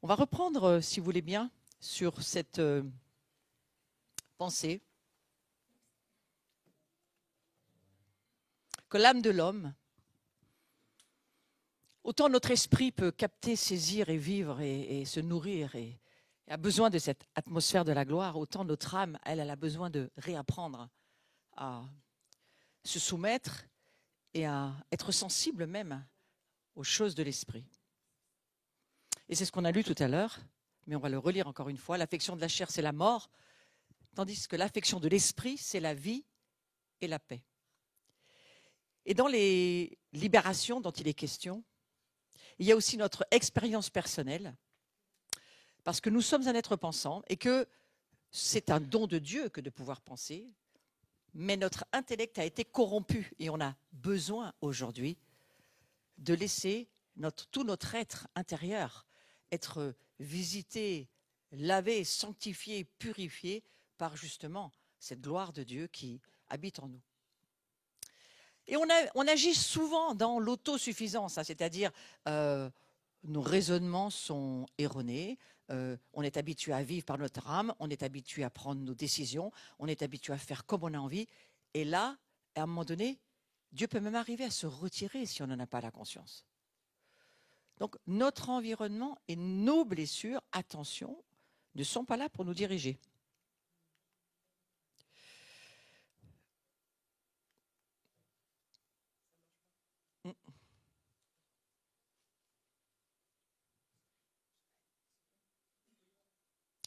On va reprendre, si vous voulez bien, sur cette pensée que l'âme de l'homme, autant notre esprit peut capter, saisir et vivre et se nourrir et a besoin de cette atmosphère de la gloire, autant notre âme, elle a besoin de réapprendre à se soumettre et à être sensible même aux choses de l'esprit. Et c'est ce qu'on a lu tout à l'heure, mais on va le relire encore une fois. L'affection de la chair, c'est la mort, tandis que l'affection de l'esprit, c'est la vie et la paix. Et dans les libérations dont il est question, il y a aussi notre expérience personnelle, parce que nous sommes un être pensant et que c'est un don de Dieu que de pouvoir penser, mais notre intellect a été corrompu et on a besoin aujourd'hui de laisser tout notre être intérieur être visité, lavé, sanctifié, purifié par justement cette gloire de Dieu qui habite en nous. Et on agit souvent dans l'autosuffisance, hein, c'est-à-dire nos raisonnements sont erronés, on est habitué à vivre par notre âme, on est habitué à prendre nos décisions, on est habitué à faire comme on a envie. Et là, à un moment donné, Dieu peut même arriver à se retirer si on n'en a pas la conscience. Donc notre environnement et nos blessures, attention, ne sont pas là pour nous diriger.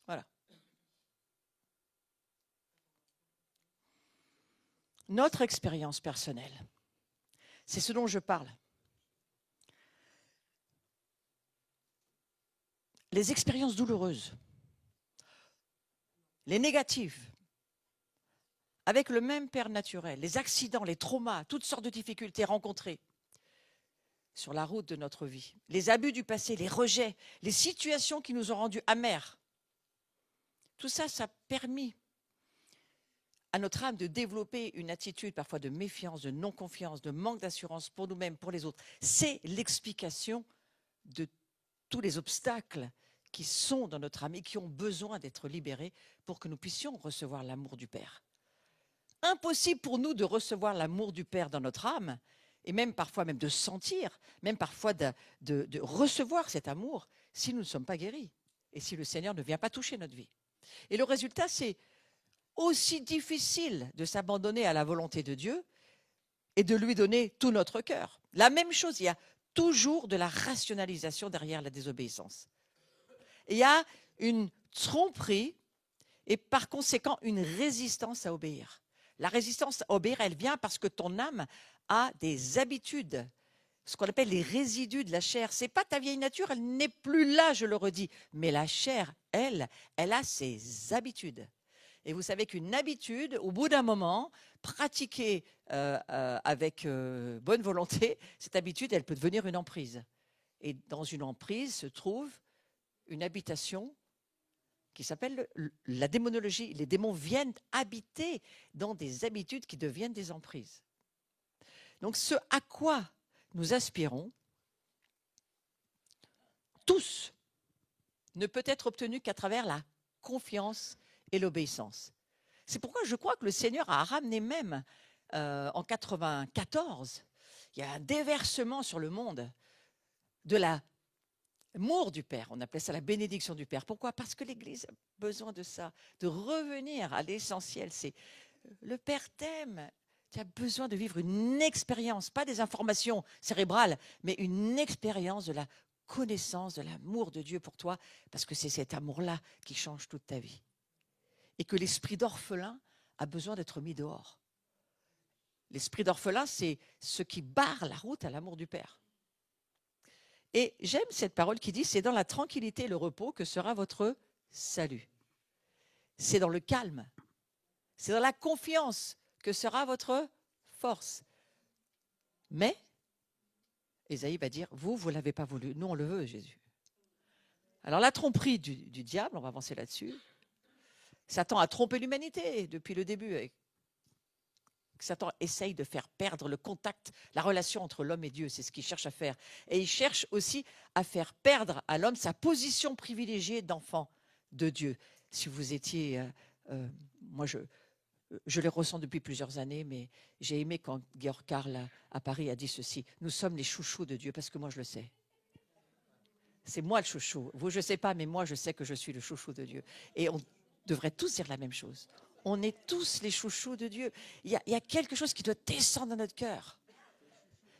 Voilà. Notre expérience personnelle, c'est ce dont je parle. Les expériences douloureuses, les négatives, avec le même père naturel, les accidents, les traumas, toutes sortes de difficultés rencontrées sur la route de notre vie, les abus du passé, les rejets, les situations qui nous ont rendus amers, tout ça, ça a permis à notre âme de développer une attitude parfois de méfiance, de non-confiance, de manque d'assurance pour nous-mêmes, pour les autres. C'est l'explication de tous les obstacles qui sont dans notre âme et qui ont besoin d'être libérés pour que nous puissions recevoir l'amour du Père. Impossible pour nous de recevoir l'amour du Père dans notre âme, et même parfois même de sentir, même parfois de recevoir cet amour si nous ne sommes pas guéris et si le Seigneur ne vient pas toucher notre vie. Et le résultat, c'est aussi difficile de s'abandonner à la volonté de Dieu et de lui donner tout notre cœur. La même chose, il y a toujours de la rationalisation derrière la désobéissance. Et il y a une tromperie et par conséquent une résistance à obéir. La résistance à obéir, elle vient parce que ton âme a des habitudes, ce qu'on appelle les résidus de la chair. Ce n'est pas ta vieille nature, elle n'est plus là, je le redis. Mais la chair, elle a ses habitudes. Et vous savez qu'une habitude, au bout d'un moment, pratiquée avec bonne volonté, cette habitude, elle peut devenir une emprise. Et dans une emprise se trouve une habitation qui s'appelle la démonologie. Les démons viennent habiter dans des habitudes qui deviennent des emprises. Donc ce à quoi nous aspirons, tous, ne peut être obtenu qu'à travers la confiance et l'obéissance. C'est pourquoi je crois que le Seigneur a ramené même en 94, il y a un déversement sur le monde de l'amour du Père. On appelait ça la bénédiction du Père. Pourquoi? Parce que l'Église a besoin de ça, de revenir à l'essentiel. C'est le Père t'aime. Tu as besoin de vivre une expérience, pas des informations cérébrales, mais une expérience de la connaissance de l'amour de Dieu pour toi, parce que c'est cet amour-là qui change toute ta vie. Et que l'esprit d'orphelin a besoin d'être mis dehors. L'esprit d'orphelin, c'est ce qui barre la route à l'amour du Père. Et j'aime cette parole qui dit, c'est dans la tranquillité et le repos que sera votre salut. C'est dans le calme, c'est dans la confiance que sera votre force. Mais, Ésaïe va dire, vous ne l'avez pas voulu, nous on le veut, Jésus. Alors la tromperie du diable, on va avancer là-dessus, Satan a trompé l'humanité depuis le début avec Satan essaye de faire perdre le contact, la relation entre l'homme et Dieu. C'est ce qu'il cherche à faire. Et il cherche aussi à faire perdre à l'homme sa position privilégiée d'enfant de Dieu. Si vous étiez... moi, je le ressens depuis plusieurs années, mais j'ai aimé quand Georg Karl à Paris a dit ceci. Nous sommes les chouchous de Dieu, parce que moi, je le sais. C'est moi le chouchou. Vous, je ne sais pas, mais moi, je sais que je suis le chouchou de Dieu. Et on devrait tous dire la même chose. On est tous les chouchous de Dieu. Il y a quelque chose qui doit descendre dans notre cœur.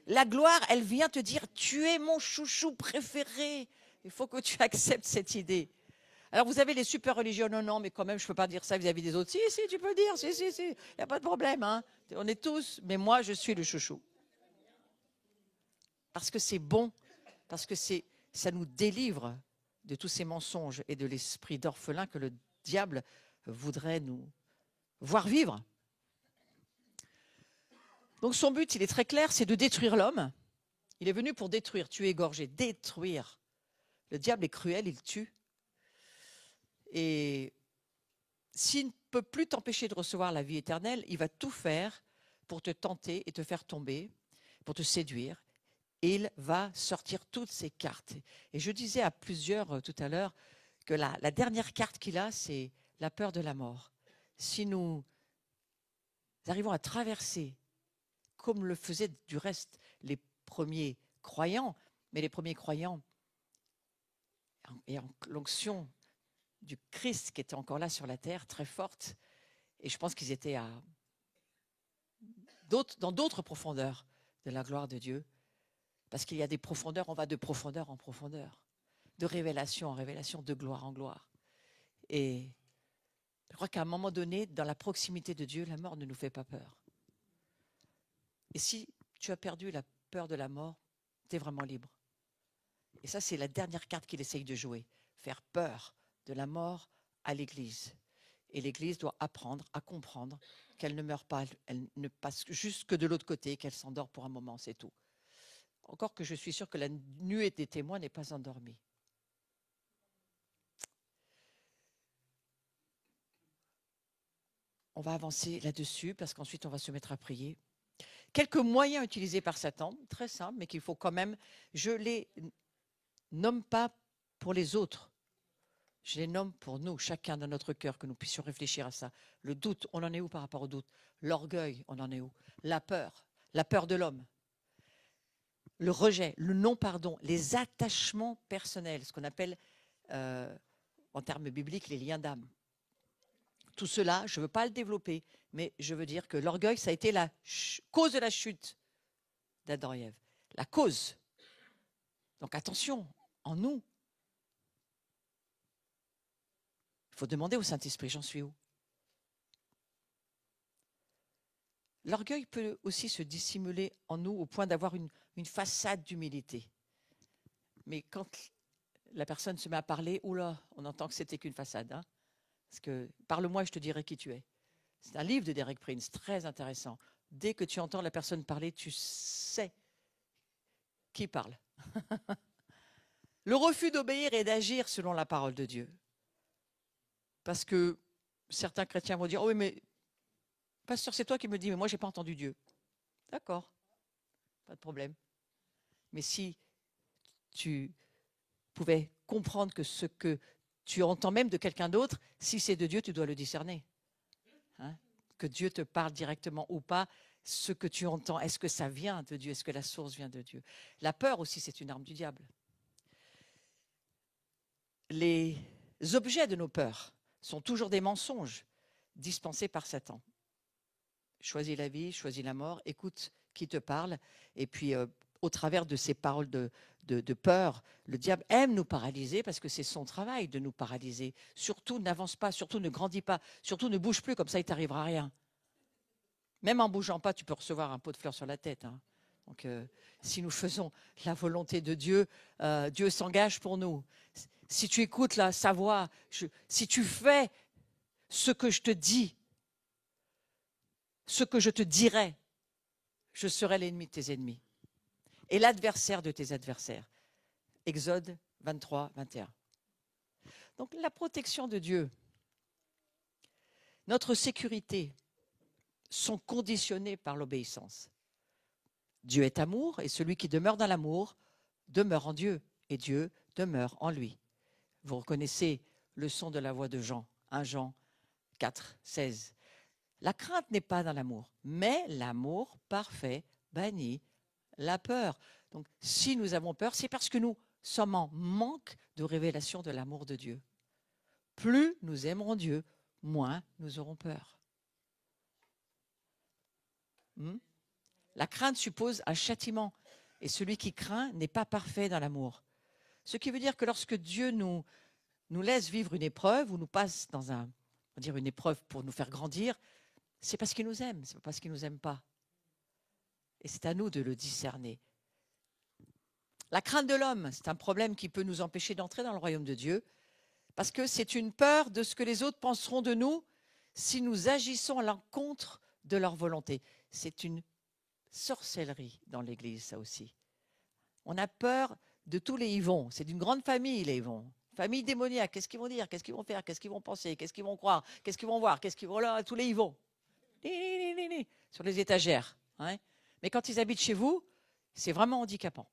La gloire, elle vient te dire, tu es mon chouchou préféré. Il faut que tu acceptes cette idée. Alors, vous avez les super religieux, non, non, mais quand même, je ne peux pas dire ça vis-à-vis des autres. Si, si, tu peux le dire, si, si, si, il n'y a pas de problème. Hein. On est tous, mais moi, je suis le chouchou. Parce que c'est bon, parce que ça nous délivre de tous ces mensonges et de l'esprit d'orphelin que le diable voudrait nous voir vivre. Donc son but, il est très clair, c'est de détruire l'homme. Il est venu pour détruire, tuer, égorger, détruire. Le diable est cruel, il tue. Et s'il ne peut plus t'empêcher de recevoir la vie éternelle, il va tout faire pour te tenter et te faire tomber, pour te séduire. Et il va sortir toutes ses cartes. Et je disais à plusieurs tout à l'heure que la dernière carte qu'il a, c'est la peur de la mort. Si nous arrivons à traverser, comme le faisaient du reste les premiers croyants, mais les premiers croyants, et en l'onction du Christ qui était encore là sur la terre, très forte, et je pense qu'ils étaient dans d'autres profondeurs de la gloire de Dieu, parce qu'il y a des profondeurs, on va de profondeur en profondeur, de révélation en révélation, de gloire en gloire. Et je crois qu'à un moment donné, dans la proximité de Dieu, la mort ne nous fait pas peur. Et si tu as perdu la peur de la mort, tu es vraiment libre. Et ça, c'est la dernière carte qu'il essaye de jouer, faire peur de la mort à l'Église. Et l'Église doit apprendre à comprendre qu'elle ne meurt pas, elle ne passe juste que de l'autre côté, qu'elle s'endort pour un moment, c'est tout. Encore que je suis sûre que la nuée des témoins n'est pas endormie. On va avancer là-dessus parce qu'ensuite on va se mettre à prier. Quelques moyens utilisés par Satan, très simples, mais qu'il faut quand même, je les nomme pas pour les autres. Je les nomme pour nous, chacun dans notre cœur, que nous puissions réfléchir à ça. Le doute, on en est où par rapport au doute? L'orgueil, on en est où? La peur de l'homme. Le rejet, le non-pardon, les attachements personnels, ce qu'on appelle, en termes bibliques, les liens d'âme. Tout cela, je ne veux pas le développer, mais je veux dire que l'orgueil, ça a été la cause de la chute d'Adam et Ève. La cause. Donc attention, en nous. Il faut demander au Saint-Esprit, j'en suis où? L'orgueil peut aussi se dissimuler en nous au point d'avoir une façade d'humilité. Mais quand la personne se met à parler, oula, on entend que c'était qu'une façade. Hein, parce que parle-moi, je te dirai qui tu es. C'est un livre de Derek Prince, très intéressant. Dès que tu entends la personne parler, tu sais qui parle. Le refus d'obéir et d'agir selon la parole de Dieu. Parce que certains chrétiens vont dire, oh oui, mais pasteur, c'est toi qui me dis, mais moi, je n'ai pas entendu Dieu. D'accord, pas de problème. Mais si tu pouvais comprendre que ce que tu entends même de quelqu'un d'autre, si c'est de Dieu, tu dois le discerner. Hein? Que Dieu te parle directement ou pas, ce que tu entends, est-ce que ça vient de Dieu? Est-ce que la source vient de Dieu? La peur aussi, c'est une arme du diable. Les objets de nos peurs sont toujours des mensonges dispensés par Satan. Choisis la vie, choisis la mort, écoute qui te parle, et puis au travers de ces paroles de peur, le diable aime nous paralyser parce que c'est son travail de nous paralyser. Surtout n'avance pas, surtout ne grandis pas, surtout ne bouge plus, comme ça il ne t'arrivera rien. Même en ne bougeant pas, tu peux recevoir un pot de fleurs sur la tête. Hein. Donc si nous faisons la volonté de Dieu, Dieu s'engage pour nous. Si tu écoutes sa voix, si tu fais ce que je te dis, ce que je te dirai, je serai l'ennemi de tes ennemis et l'adversaire de tes adversaires. Exode 23, 21. Donc la protection de Dieu, notre sécurité, sont conditionnés par l'obéissance. Dieu est amour et celui qui demeure dans l'amour demeure en Dieu et Dieu demeure en lui. Vous reconnaissez le son de la voix de Jean, 1 Jean 4, 16. La crainte n'est pas dans l'amour, mais l'amour parfait bannit la peur. Donc, si nous avons peur, c'est parce que nous sommes en manque de révélation de l'amour de Dieu. Plus nous aimerons Dieu, moins nous aurons peur. La crainte suppose un châtiment, et celui qui craint n'est pas parfait dans l'amour. Ce qui veut dire que lorsque Dieu nous laisse vivre une épreuve, ou nous passe dans une épreuve pour nous faire grandir, c'est parce qu'il nous aime, c'est pas parce qu'il nous aime pas. Et c'est à nous de le discerner. La crainte de l'homme, c'est un problème qui peut nous empêcher d'entrer dans le royaume de Dieu, parce que c'est une peur de ce que les autres penseront de nous si nous agissons à l'encontre de leur volonté. C'est une sorcellerie dans l'Église, ça aussi. On a peur de tous les Yvons. C'est d'une grande famille, les Yvons. Famille démoniaque. Qu'est-ce qu'ils vont dire? Qu'est-ce qu'ils vont faire? Qu'est-ce qu'ils vont penser? Qu'est-ce qu'ils vont croire? Qu'est-ce qu'ils vont voir? Qu'est-ce qu'ils vont là? Tous les Yvons. Sur les étagères. Hein? Mais quand ils habitent chez vous, c'est vraiment handicapant.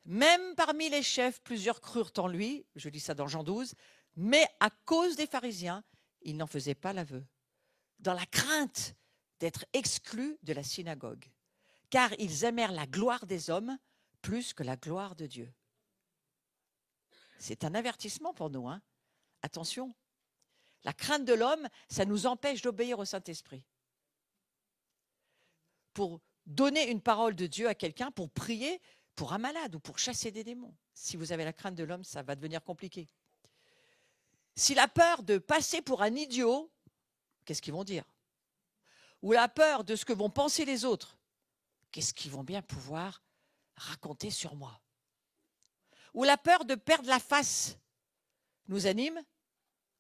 Même parmi les chefs, plusieurs crurent en lui, je lis ça dans Jean 12, mais à cause des pharisiens, ils n'en faisaient pas l'aveu, dans la crainte d'être exclus de la synagogue, car ils aimèrent la gloire des hommes plus que la gloire de Dieu. C'est un avertissement pour nous. Hein. Attention, la crainte de l'homme, ça nous empêche d'obéir au Saint-Esprit. Pour donner une parole de Dieu à quelqu'un, pour prier pour un malade ou pour chasser des démons. Si vous avez la crainte de l'homme, ça va devenir compliqué. Si la peur de passer pour un idiot, qu'est-ce qu'ils vont dire? Ou la peur de ce que vont penser les autres, qu'est-ce qu'ils vont bien pouvoir raconter sur moi? Ou la peur de perdre la face nous anime,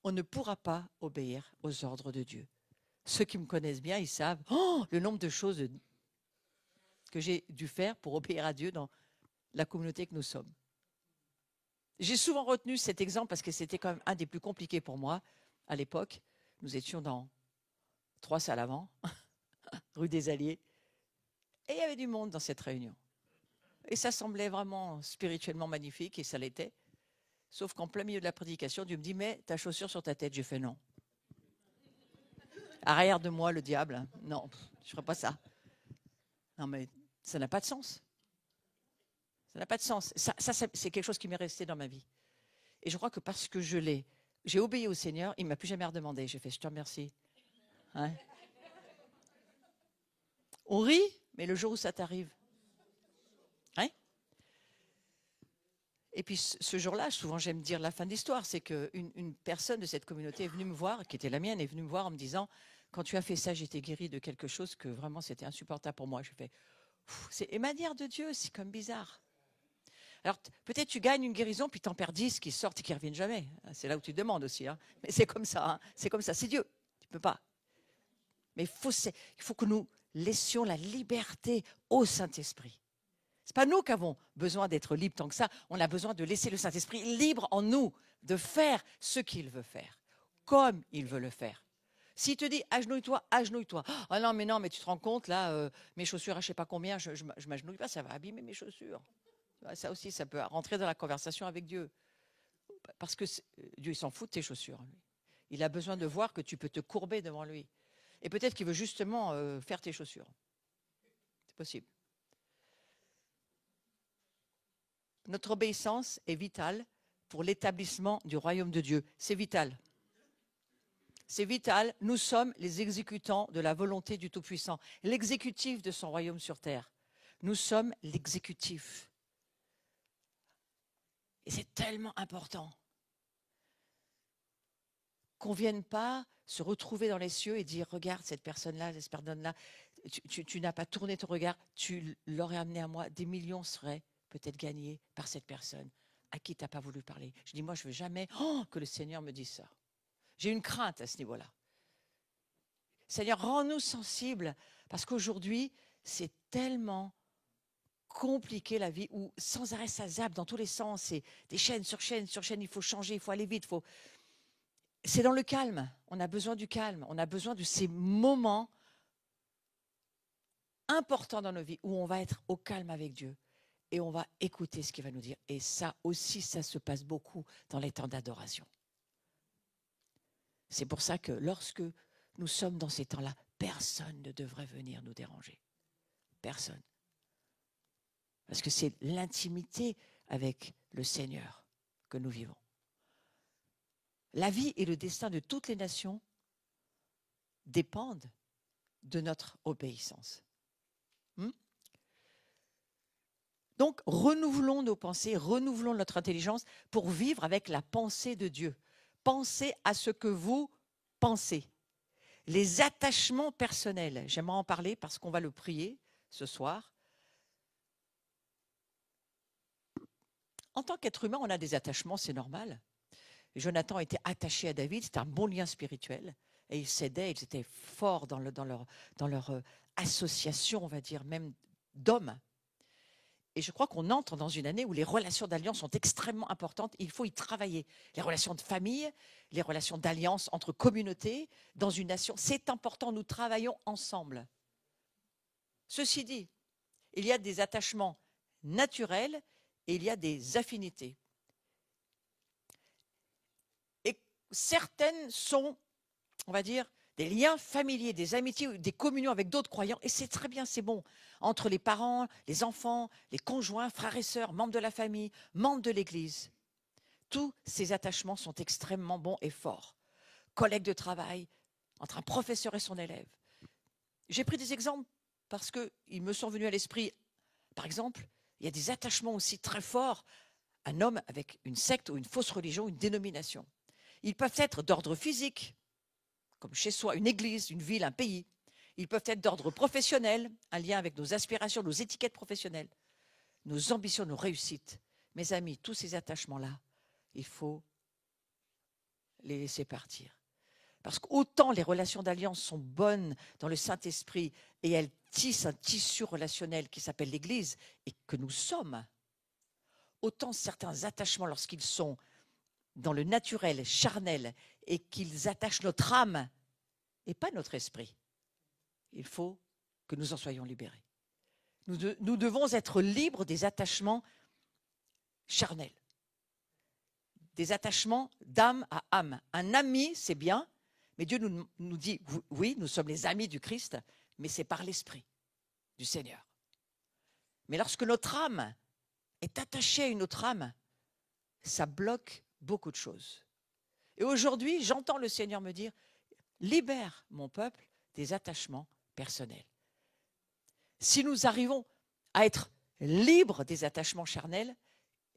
on ne pourra pas obéir aux ordres de Dieu. Ceux qui me connaissent bien, ils savent le nombre de choses que j'ai dû faire pour obéir à Dieu dans la communauté que nous sommes. J'ai souvent retenu cet exemple parce que c'était quand même un des plus compliqués pour moi à l'époque. Nous étions dans 3 salles avant, rue des Alliés, et il y avait du monde dans cette réunion. Et ça semblait vraiment spirituellement magnifique, et ça l'était. Sauf qu'en plein milieu de la prédication, Dieu me dit, mets ta chaussure sur ta tête. J'ai fait non. Arrière de moi, le diable. Non, je ne ferai pas ça. Non, mais ça n'a pas de sens. Ça n'a pas de sens. Ça, c'est quelque chose qui m'est resté dans ma vie. Et je crois que parce que j'ai obéi au Seigneur, il ne m'a plus jamais redemandé. J'ai fait, je te remercie. Hein? On rit, mais le jour où ça t'arrive. Hein? Et puis ce jour-là, souvent j'aime dire la fin de l'histoire, c'est qu'une personne de cette communauté est venue me voir, qui était la mienne, est venue me voir en me disant, quand tu as fait ça, j'étais guérie de quelque chose que vraiment c'était insupportable pour moi. Je fais, c'est une manière de Dieu, c'est comme bizarre. Alors, peut-être tu gagnes une guérison, puis tu en perds 10 qui sortent et qui ne reviennent jamais. C'est là où tu demandes aussi. Hein. Mais c'est comme ça. Hein. C'est comme ça. C'est Dieu. Tu ne peux pas. Mais il faut que nous laissions la liberté au Saint-Esprit. Ce n'est pas nous qui avons besoin d'être libres tant que ça. On a besoin de laisser le Saint-Esprit libre en nous, de faire ce qu'il veut faire, comme il veut le faire. S'il te dit agenouille-toi, agenouille-toi. Ah non, mais tu te rends compte, là, mes chaussures, je ne sais pas combien, je ne m'agenouille pas, ça va abîmer mes chaussures. Ça aussi, ça peut rentrer dans la conversation avec Dieu. Parce que Dieu, il s'en fout de tes chaussures. Lui. Il a besoin de voir que tu peux te courber devant lui. Et peut-être qu'il veut justement faire tes chaussures. C'est possible. Notre obéissance est vitale pour l'établissement du royaume de Dieu. C'est vital. C'est vital. Nous sommes les exécutants de la volonté du Tout-Puissant, l'exécutif de son royaume sur terre. Nous sommes l'exécutif. Et c'est tellement important qu'on ne vienne pas se retrouver dans les cieux et dire, regarde cette personne-là, cette personne-là, tu n'as pas tourné ton regard, tu l'aurais amené à moi, des millions seraient peut-être gagnés par cette personne à qui tu n'as pas voulu parler. Je dis, moi, je ne veux jamais que le Seigneur me dise ça. J'ai une crainte à ce niveau-là. Seigneur, rends-nous sensibles, parce qu'aujourd'hui, c'est tellement compliqué la vie, où sans arrêt ça zappe dans tous les sens, c'est des chaînes sur chaînes sur chaînes, il faut changer, il faut aller vite, c'est dans le calme. On a besoin du calme. On a besoin de ces moments importants dans nos vies où on va être au calme avec Dieu et on va écouter ce qu'il va nous dire. Et ça aussi, ça se passe beaucoup dans les temps d'adoration. C'est pour ça que lorsque nous sommes dans ces temps-là, personne ne devrait venir nous déranger. Personne. Parce que c'est l'intimité avec le Seigneur que nous vivons. La vie et le destin de toutes les nations dépendent de notre obéissance. Donc, renouvelons nos pensées, renouvelons notre intelligence pour vivre avec la pensée de Dieu. Pensez à ce que vous pensez. Les attachements personnels, j'aimerais en parler parce qu'on va le prier ce soir. En tant qu'être humain, on a des attachements, c'est normal. Jonathan était attaché à David, c'était un bon lien spirituel. Et ils s'aidaient, ils étaient forts dans leur association, on va dire, même d'hommes. Et je crois qu'on entre dans une année où les relations d'alliance sont extrêmement importantes. Il faut y travailler. Les relations de famille, les relations d'alliance entre communautés, dans une nation, c'est important. Nous travaillons ensemble. Ceci dit, il y a des attachements naturels et il y a des affinités. Et certaines sont, on va dire, des liens familiers, des amitiés, des communions avec d'autres croyants. Et c'est très bien, c'est bon. Entre les parents, les enfants, les conjoints, frères et sœurs, membres de la famille, membres de l'Église. Tous ces attachements sont extrêmement bons et forts. Collègues de travail, entre un professeur et son élève. J'ai pris des exemples parce qu'ils me sont venus à l'esprit. Par exemple, il y a des attachements aussi très forts. Un homme avec une secte ou une fausse religion, une dénomination. Ils peuvent être d'ordre physique, comme chez soi, une église, une ville, un pays. Ils peuvent être d'ordre professionnel, un lien avec nos aspirations, nos étiquettes professionnelles, nos ambitions, nos réussites. Mes amis, tous ces attachements-là, il faut les laisser partir. Parce qu'autant les relations d'alliance sont bonnes dans le Saint-Esprit et elles tissent un tissu relationnel qui s'appelle l'Église et que nous sommes, autant certains attachements, lorsqu'ils sont dans le naturel, charnel, et qu'ils attachent notre âme et pas notre esprit, il faut que nous en soyons libérés. Nous devons être libres des attachements charnels, des attachements d'âme à âme. Un ami, c'est bien, mais Dieu nous dit, oui, nous sommes les amis du Christ, mais c'est par l'Esprit du Seigneur. Mais lorsque notre âme est attachée à une autre âme, ça bloque beaucoup de choses. Et aujourd'hui, j'entends le Seigneur me dire, libère mon peuple des attachements personnels. Si nous arrivons à être libres des attachements charnels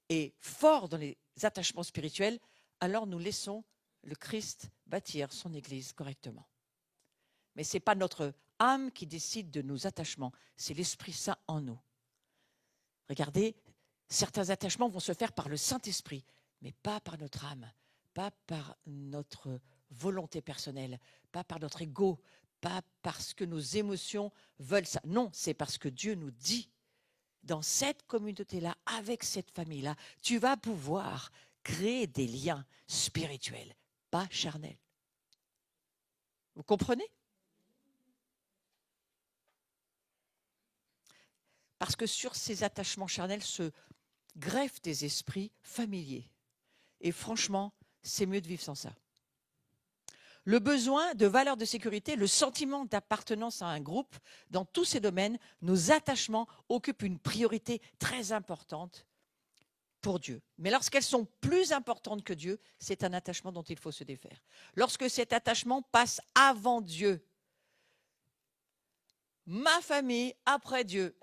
et forts dans les attachements spirituels, alors nous laissons le Christ bâtir son Église correctement. Mais ce n'est pas notre âme qui décide de nos attachements, c'est l'Esprit Saint en nous. Regardez, certains attachements vont se faire par le Saint-Esprit, mais pas par notre âme, pas par notre volonté personnelle, pas par notre ego, pas parce que nos émotions veulent ça. Non, c'est parce que Dieu nous dit, dans cette communauté-là, avec cette famille-là, tu vas pouvoir créer des liens spirituels, pas charnels. Vous comprenez? Parce que sur ces attachements charnels se greffent des esprits familiers. Et franchement, c'est mieux de vivre sans ça. Le besoin de valeur de sécurité, le sentiment d'appartenance à un groupe, dans tous ces domaines, nos attachements occupent une priorité très importante pour Dieu. Mais lorsqu'elles sont plus importantes que Dieu, c'est un attachement dont il faut se défaire. Lorsque cet attachement passe avant Dieu, ma famille après Dieu,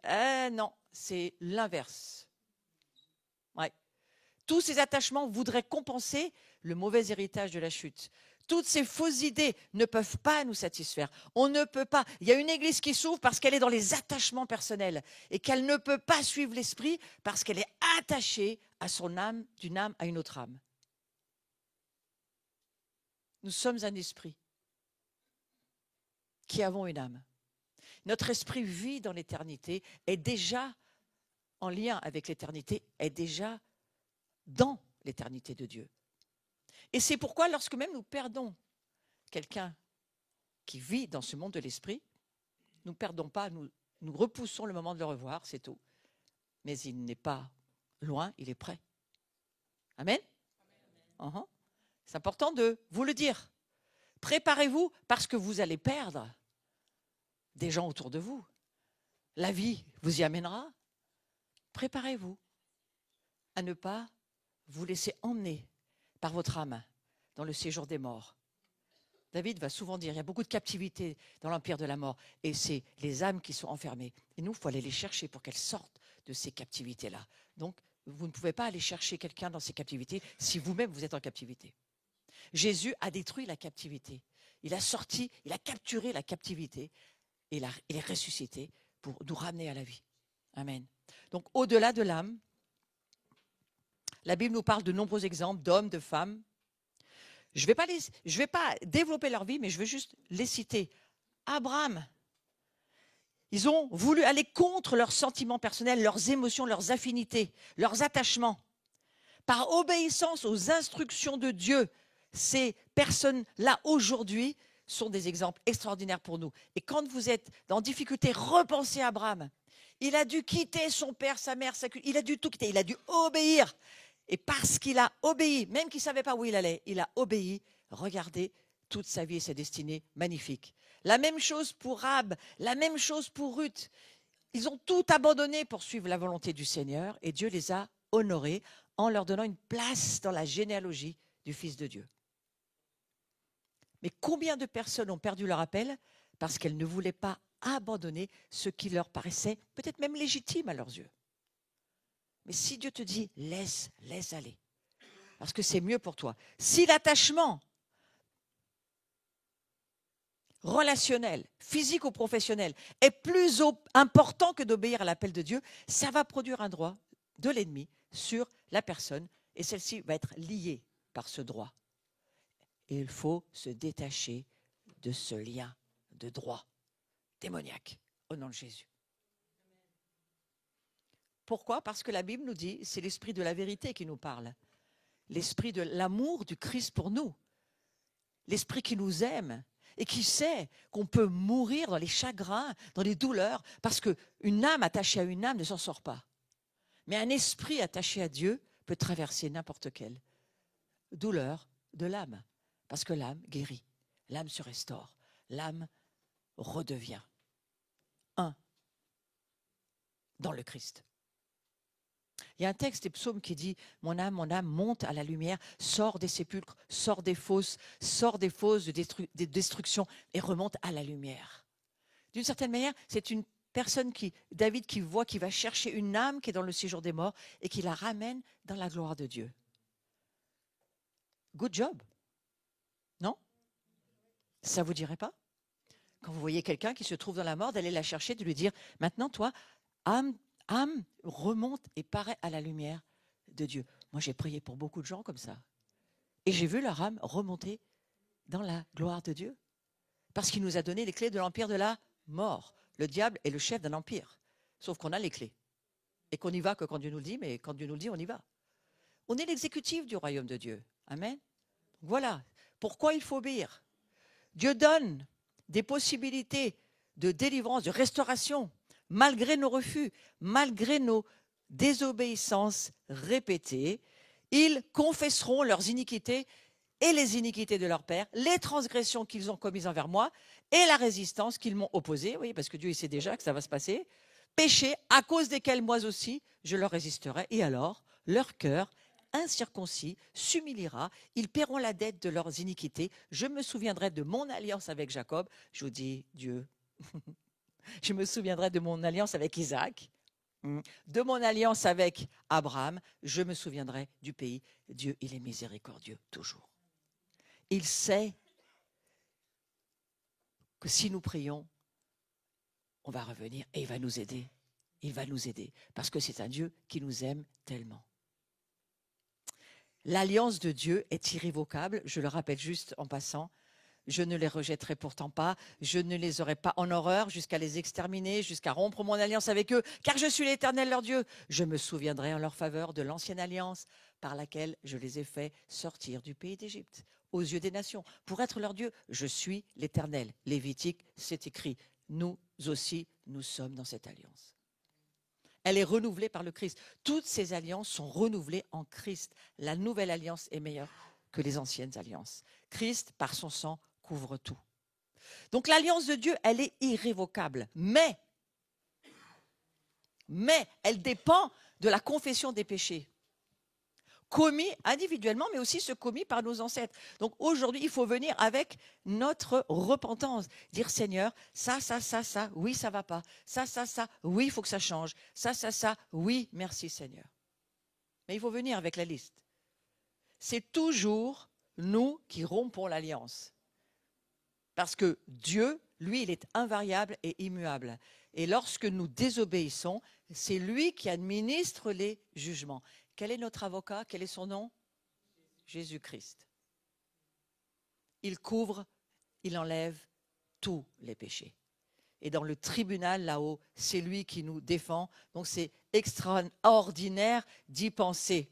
non, c'est l'inverse. Ouais. Tous ces attachements voudraient compenser le mauvais héritage de la chute. Toutes ces fausses idées ne peuvent pas nous satisfaire. On ne peut pas. Il y a une église qui s'ouvre parce qu'elle est dans les attachements personnels et qu'elle ne peut pas suivre l'esprit parce qu'elle est attachée à son âme, d'une âme à une autre âme. Nous sommes un esprit qui avons une âme. Notre esprit vit dans l'éternité, est déjà en lien avec l'éternité, est déjà dans l'éternité de Dieu. Et c'est pourquoi lorsque même nous perdons quelqu'un qui vit dans ce monde de l'esprit, nous ne perdons pas, nous repoussons le moment de le revoir, c'est tout. Mais il n'est pas loin, il est prêt. Amen. Uh-huh. C'est important de vous le dire. Préparez-vous parce que vous allez perdre des gens autour de vous. La vie vous y amènera. Préparez-vous à ne pas vous laisser emmener par votre âme dans le séjour des morts. David va souvent dire, il y a beaucoup de captivité dans l'empire de la mort, et c'est les âmes qui sont enfermées. Et nous, il faut aller les chercher pour qu'elles sortent de ces captivités-là. Donc, vous ne pouvez pas aller chercher quelqu'un dans ces captivités si vous-même vous êtes en captivité. Jésus a détruit la captivité. Il a sorti, il a capturé la captivité, et il est ressuscité pour nous ramener à la vie. Amen. Donc, au-delà de l'âme, la Bible nous parle de nombreux exemples d'hommes, de femmes. Je ne vais pas développer leur vie, mais je veux juste les citer. Abraham, ils ont voulu aller contre leurs sentiments personnels, leurs émotions, leurs affinités, leurs attachements. Par obéissance aux instructions de Dieu, ces personnes-là aujourd'hui sont des exemples extraordinaires pour nous. Et quand vous êtes en difficulté, repensez à Abraham. Il a dû quitter son père, sa mère, il a dû tout quitter, il a dû obéir. Et parce qu'il a obéi, même qu'il ne savait pas où il allait, il a obéi. Regardez toute sa vie et sa destinée magnifique. La même chose pour Rab, la même chose pour Ruth. Ils ont tout abandonné pour suivre la volonté du Seigneur et Dieu les a honorés en leur donnant une place dans la généalogie du Fils de Dieu. Mais combien de personnes ont perdu leur appel parce qu'elles ne voulaient pas abandonner ce qui leur paraissait peut-être même légitime à leurs yeux. Mais si Dieu te dit, laisse aller, parce que c'est mieux pour toi. Si l'attachement relationnel, physique ou professionnel, est plus important que d'obéir à l'appel de Dieu, ça va produire un droit de l'ennemi sur la personne, et celle-ci va être liée par ce droit. Et il faut se détacher de ce lien de droit démoniaque, au nom de Jésus. Pourquoi? Parce que la Bible nous dit, c'est l'esprit de la vérité qui nous parle. L'esprit de l'amour du Christ pour nous. L'esprit qui nous aime et qui sait qu'on peut mourir dans les chagrins, dans les douleurs, parce qu'une âme attachée à une âme ne s'en sort pas. Mais un esprit attaché à Dieu peut traverser n'importe quelle douleur de l'âme. Parce que l'âme guérit, l'âme se restaure, l'âme redevient un dans le Christ. Il y a un texte des psaumes qui dit « Mon âme, monte à la lumière, sort des sépulcres, sort des fosses de destruction et remonte à la lumière. » D'une certaine manière, c'est une personne David qui va chercher une âme qui est dans le séjour des morts et qui la ramène dans la gloire de Dieu. Good job. Non? Ça ne vous dirait pas? Quand vous voyez quelqu'un qui se trouve dans la mort, d'aller la chercher, de lui dire « Maintenant, toi, âme, remonte et paraît à la lumière de Dieu. » Moi, j'ai prié pour beaucoup de gens comme ça. Et j'ai vu leur âme remonter dans la gloire de Dieu. Parce qu'il nous a donné les clés de l'empire de la mort. Le diable est le chef d'un empire. Sauf qu'on a les clés. Et qu'on n'y va que quand Dieu nous le dit, mais quand Dieu nous le dit, on y va. On est l'exécutif du royaume de Dieu. Amen. Voilà. Pourquoi il faut obéir? Dieu donne des possibilités de délivrance, de restauration, malgré nos refus, malgré nos désobéissances répétées. Ils confesseront leurs iniquités et les iniquités de leur père, les transgressions qu'ils ont commises envers moi et la résistance qu'ils m'ont opposée. Oui, parce que Dieu il sait déjà que ça va se passer. Péchés à cause desquels moi aussi je leur résisterai. Et alors, leur cœur incirconcis s'humiliera. Ils paieront la dette de leurs iniquités. Je me souviendrai de mon alliance avec Jacob. Je vous dis, Dieu. Je me souviendrai de mon alliance avec Isaac, de mon alliance avec Abraham. Je me souviendrai du pays. Dieu, il est miséricordieux toujours. Il sait que si nous prions, on va revenir et il va nous aider. Il va nous aider parce que c'est un Dieu qui nous aime tellement. L'alliance de Dieu est irrévocable. Je le rappelle juste en passant. Je ne les rejetterai pourtant pas, je ne les aurai pas en horreur jusqu'à les exterminer, jusqu'à rompre mon alliance avec eux, car je suis l'Éternel leur Dieu. Je me souviendrai en leur faveur de l'ancienne alliance par laquelle je les ai fait sortir du pays d'Égypte, aux yeux des nations, pour être leur Dieu. Je suis l'Éternel. Lévitique, c'est écrit. Nous aussi, nous sommes dans cette alliance. Elle est renouvelée par le Christ. Toutes ces alliances sont renouvelées en Christ. La nouvelle alliance est meilleure que les anciennes alliances. Christ, par son sang, couvre tout. Donc l'alliance de Dieu, elle est irrévocable. Mais elle dépend de la confession des péchés. Commis individuellement, mais aussi ceux commis par nos ancêtres. Donc aujourd'hui, il faut venir avec notre repentance. Dire Seigneur, ça, oui, ça ne va pas. Ça, oui, il faut que ça change. Ça, oui, merci Seigneur. Mais il faut venir avec la liste. C'est toujours nous qui rompons l'alliance. Parce que Dieu, lui, il est invariable et immuable. Et lorsque nous désobéissons, c'est lui qui administre les jugements. Quel est notre avocat? Quel est son nom? Jésus-Christ. Il couvre, il enlève tous les péchés. Et dans le tribunal là-haut, c'est lui qui nous défend. Donc c'est extraordinaire d'y penser.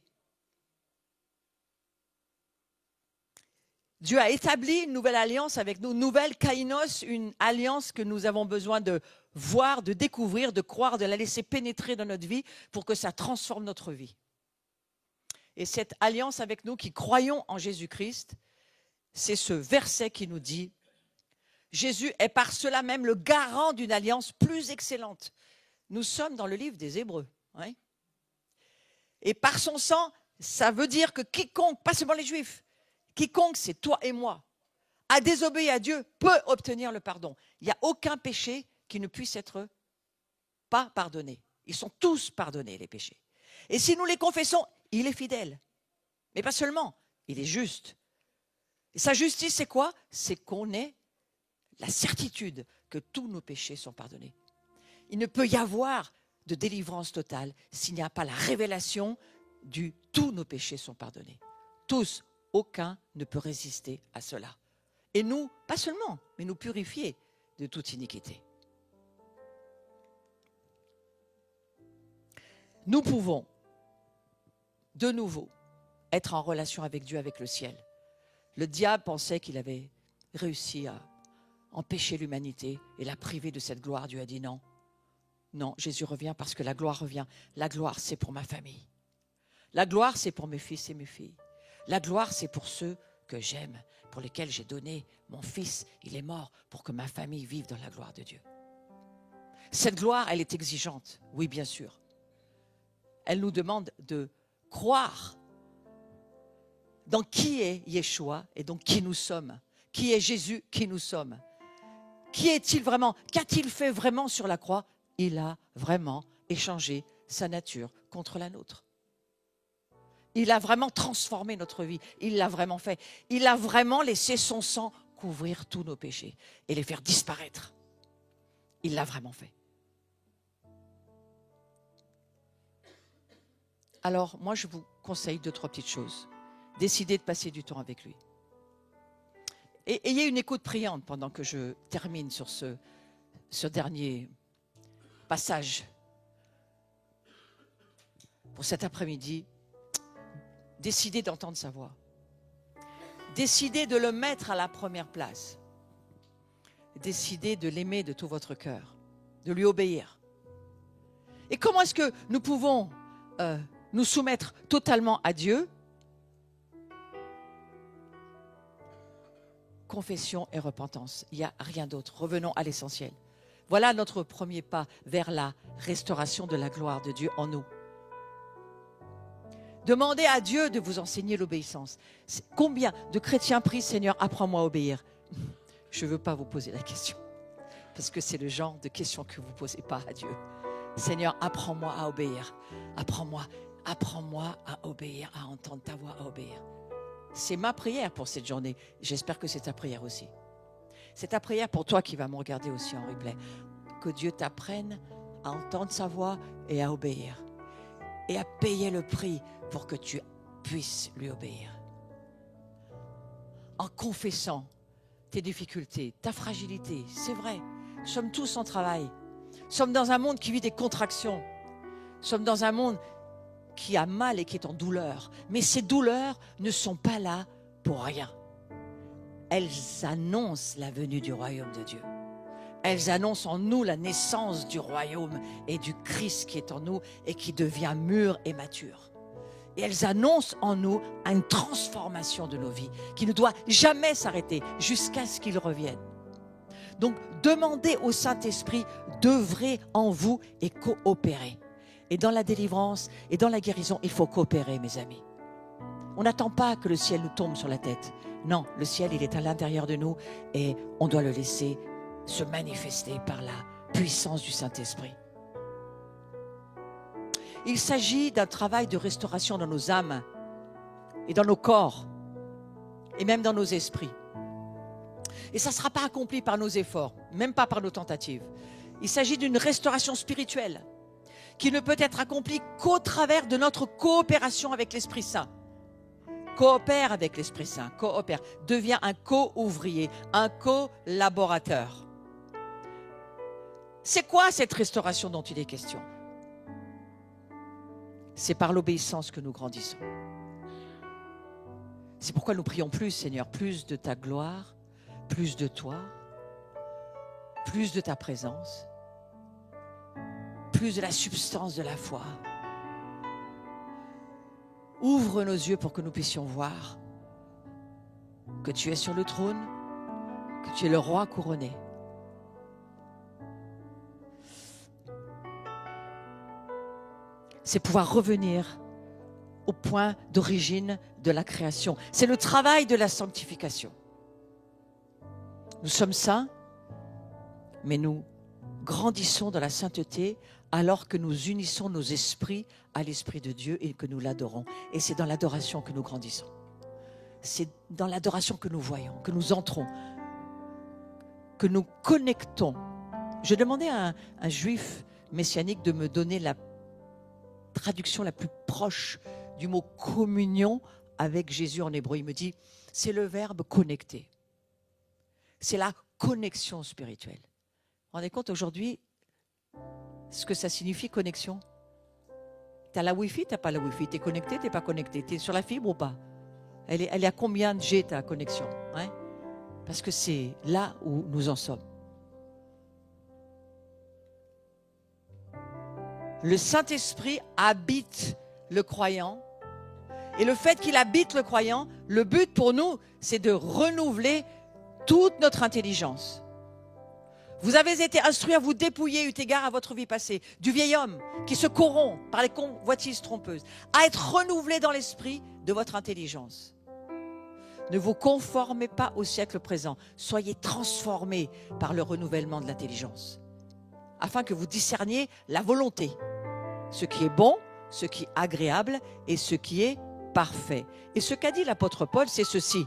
Dieu a établi une nouvelle alliance avec nous, nouvelle kainos, une alliance que nous avons besoin de voir, de découvrir, de croire, de la laisser pénétrer dans notre vie pour que ça transforme notre vie. Et cette alliance avec nous qui croyons en Jésus-Christ, c'est ce verset qui nous dit « Jésus est par cela même le garant d'une alliance plus excellente. » Nous sommes dans le livre des Hébreux. Hein? Et par son sang, ça veut dire que quiconque, pas seulement les Juifs, quiconque, c'est toi et moi, a désobéi à Dieu, peut obtenir le pardon. Il n'y a aucun péché qui ne puisse être pas pardonné. Ils sont tous pardonnés, les péchés. Et si nous les confessons, il est fidèle. Mais pas seulement, il est juste. Et sa justice, c'est quoi? C'est qu'on ait la certitude que tous nos péchés sont pardonnés. Il ne peut y avoir de délivrance totale s'il n'y a pas la révélation du tous nos péchés sont pardonnés. Tous, aucun ne peut résister à cela. Et nous, pas seulement, mais nous purifier de toute iniquité. Nous pouvons de nouveau être en relation avec Dieu, avec le ciel. Le diable pensait qu'il avait réussi à empêcher l'humanité et la priver de cette gloire. Dieu a dit non. Non, Jésus revient parce que la gloire revient. La gloire, c'est pour ma famille. La gloire, c'est pour mes fils et mes filles. La gloire, c'est pour ceux que j'aime, pour lesquels j'ai donné mon fils. Il est mort pour que ma famille vive dans la gloire de Dieu. Cette gloire, elle est exigeante. Oui, bien sûr. Elle nous demande de croire dans qui est Yeshua et donc qui nous sommes. Qui est Jésus, qui nous sommes. Qui est-il vraiment? Qu'a-t-il fait vraiment sur la croix? Il a vraiment échangé sa nature contre la nôtre. Il a vraiment transformé notre vie. Il l'a vraiment fait. Il a vraiment laissé son sang couvrir tous nos péchés et les faire disparaître. Il l'a vraiment fait. Alors, moi, je vous conseille 2-3 petites choses. Décidez de passer du temps avec lui. Et ayez une écoute priante pendant que je termine sur ce dernier passage. Pour cet après-midi, décidez d'entendre sa voix. Décidez de le mettre à la première place. Décidez de l'aimer de tout votre cœur, de lui obéir. Et comment est-ce que nous pouvons nous soumettre totalement à Dieu? Confession et repentance. Il n'y a rien d'autre. Revenons à l'essentiel. Voilà notre premier pas vers la restauration de la gloire de Dieu en nous. Demandez à Dieu de vous enseigner l'obéissance. Combien de chrétiens prient, Seigneur, apprends-moi à obéir? Je ne veux pas vous poser la question, parce que c'est le genre de question que vous ne posez pas à Dieu. Seigneur, apprends-moi à obéir. Apprends-moi à obéir, à entendre ta voix, à obéir. C'est ma prière pour cette journée. J'espère que c'est ta prière aussi. C'est ta prière pour toi qui vas me regarder aussi en replay. Que Dieu t'apprenne à entendre sa voix et à obéir. Et à payer le prix pour que tu puisses lui obéir. En confessant tes difficultés, ta fragilité, c'est vrai. Nous sommes tous en travail. Nous sommes dans un monde qui vit des contractions. Nous sommes dans un monde qui a mal et qui est en douleur. Mais ces douleurs ne sont pas là pour rien. Elles annoncent la venue du royaume de Dieu. Elles annoncent en nous la naissance du royaume et du Christ qui est en nous et qui devient mûr et mature. Et elles annoncent en nous une transformation de nos vies qui ne doit jamais s'arrêter jusqu'à ce qu'il revienne. Donc, demandez au Saint-Esprit d'œuvrer en vous et coopérer. Et dans la délivrance et dans la guérison, il faut coopérer, mes amis. On n'attend pas que le ciel nous tombe sur la tête. Non, le ciel, il est à l'intérieur de nous et on doit le laisser se manifester par la puissance du Saint-Esprit. Il s'agit d'un travail de restauration dans nos âmes et dans nos corps et même dans nos esprits. Et ça ne sera pas accompli par nos efforts, même pas par nos tentatives. Il s'agit d'une restauration spirituelle qui ne peut être accomplie qu'au travers de notre coopération avec l'Esprit Saint. Coopère avec l'Esprit Saint, coopère, devient un co-ouvrier, un collaborateur. C'est quoi cette restauration dont il est question? C'est par l'obéissance que nous grandissons. C'est pourquoi nous prions plus, Seigneur, plus de ta gloire, plus de toi, plus de ta présence, plus de la substance de la foi. Ouvre nos yeux pour que nous puissions voir que tu es sur le trône, que tu es le roi couronné. C'est pouvoir revenir au point d'origine de la création. C'est le travail de la sanctification. Nous sommes saints, mais nous grandissons dans la sainteté alors que nous unissons nos esprits à l'Esprit de Dieu et que nous l'adorons. Et c'est dans l'adoration que nous grandissons. C'est dans l'adoration que nous voyons, que nous entrons, que nous connectons. Je demandais à un juif messianique de me donner la traduction la plus proche du mot communion avec Jésus en hébreu. Il me dit, c'est le verbe connecter. C'est la connexion spirituelle. Vous vous rendez compte aujourd'hui ce que ça signifie connexion? Tu as la Wi-Fi, tu n'as pas la Wi-Fi. Tu es connecté, tu n'es pas connecté. Tu es sur la fibre ou pas? Elle est à combien de G ta connexion, hein? Parce que c'est là où nous en sommes. Le Saint-Esprit habite le croyant. Et le fait qu'il habite le croyant, le but pour nous, c'est de renouveler toute notre intelligence. Vous avez été instruits à vous dépouiller eu égard à votre vie passée, du vieil homme qui se corrompt par les convoitises trompeuses, à être renouvelé dans l'esprit de votre intelligence. Ne vous conformez pas au siècle présent, soyez transformés par le renouvellement de l'intelligence, afin que vous discerniez la volonté, ce qui est bon, ce qui est agréable et ce qui est parfait. Et ce qu'a dit l'apôtre Paul, c'est ceci.